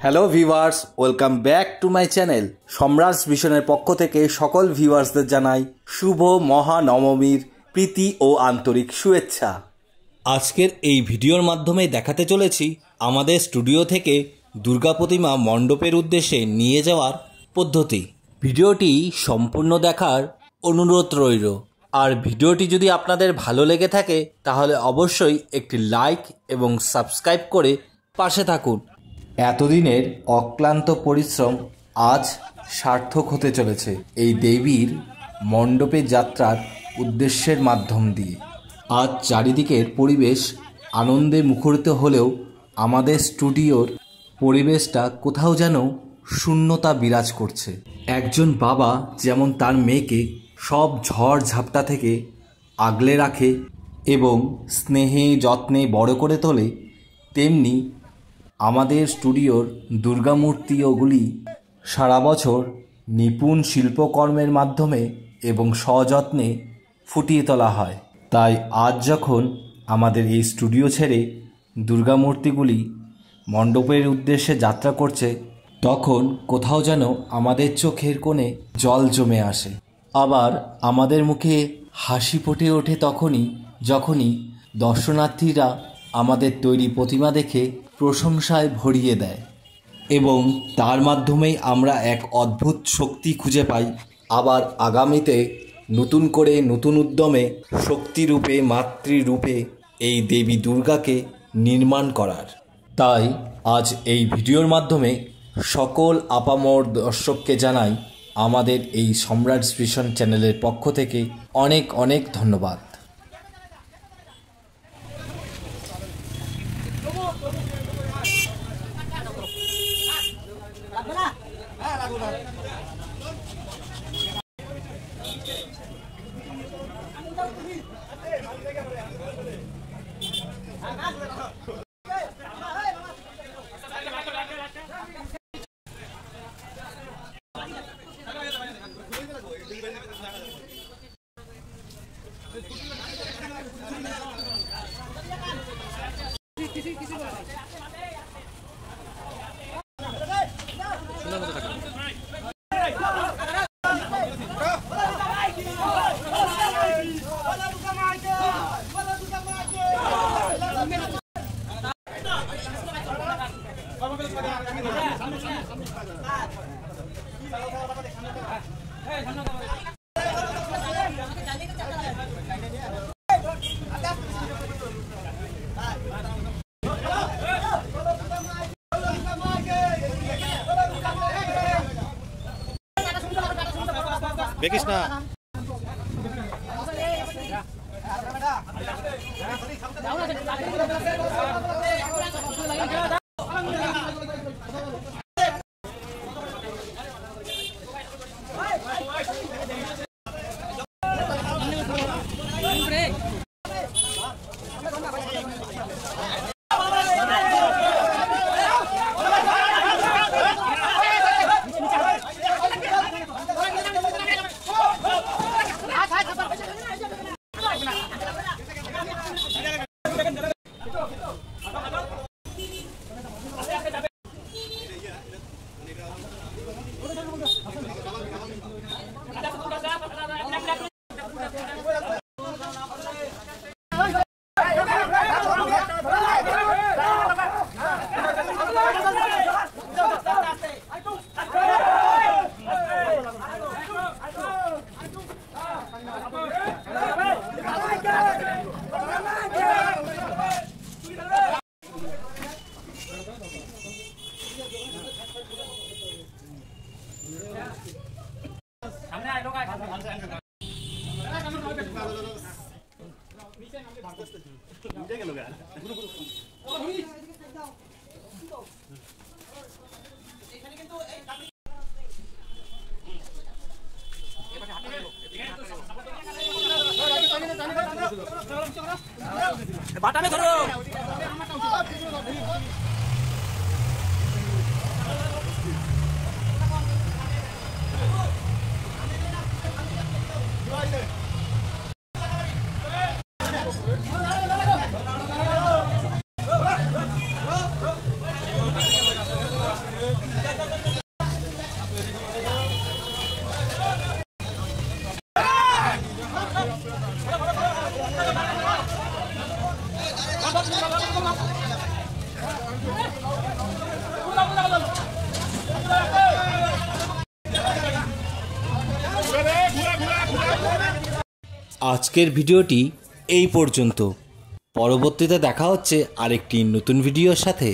Hello viewers, welcome back to my channel. সম্রাট ভিশনের পক্ষ থেকে সকল ভিউয়ার্সদের জানাই শুভ মহানবমীর প্রীতি ও আন্তরিক শুভেচ্ছা। আজকের এই ভিডিওর মাধ্যমে দেখাতে চলেছি আমাদের স্টুডিও থেকে দুর্গা প্রতিমা মণ্ডপের উদ্দেশ্যে নিয়ে যাওয়ার পদ্ধতি। ভিডিওটি সম্পূর্ণ দেখার অনুরোধ রইল। আর ভিডিওটি যদি আপনাদের ভালো লেগে থাকে তাহলে অবশ্যই একটি লাইক এবং সাবস্ক্রাইব করে পাশে থাকুন। এতদিনের অক্লান্ত পরিশ্রম আজ সার্থক হতে চলেছে এই দেবীর মণ্ডপে যাত্রার উদ্দেশ্যের মাধ্যম দিয়ে। আজ চারিদিকের পরিবেশ আনন্দে মুখরিত হলেও আমাদের স্টুডিওর পরিবেশটা কোথাও যেন শূন্যতা বিরাজ করছে। একজন বাবা যেমন তার মেয়েকে সব ঝড় ঝাপটা থেকে আগলে রাখে এবং স্নেহে যত্নে বড় করে তোলে, তেমনি আমাদের স্টুডিওর দুর্গা মূর্তিগুলি সারা বছর নিপুণ শিল্পকর্মের মাধ্যমে এবং সযত্নে ফুটিয়ে তোলা হয়। তাই আজ যখন আমাদের এই স্টুডিও ছেড়ে দুর্গা মূর্তিগুলি মণ্ডপের উদ্দেশ্যে যাত্রা করছে, তখন কোথাও যেন আমাদের চোখের কোণে জল জমে আসে। আবার আমাদের মুখে হাসি ফুটে ওঠে যখনই দর্শনার্থীরা আমাদের তৈরি প্রতিমা দেখে প্রশংসায় ভরিয়ে দেয় এবং তার মাধ্যমেই আমরা এক অদ্ভুত শক্তি খুঁজে পাই। আবার আগামীতে নতুন করে নতুন উদ্যমে শক্তিরূপে মাতৃরূপে এই দেবী দুর্গাকে নির্মাণ করার। তাই আজ এই ভিডিওর মাধ্যমে সকল আপামর দর্শককে জানাই আমাদের এই সম্রাট ভিশন চ্যানেলের পক্ষ থেকে অনেক অনেক ধন্যবাদ। দেখিস না আজকের ভিডিওটি এই পর্যন্ত। পরবর্তীতে দেখা হচ্ছে আরেকটি নতুন ভিডিওর সাথে।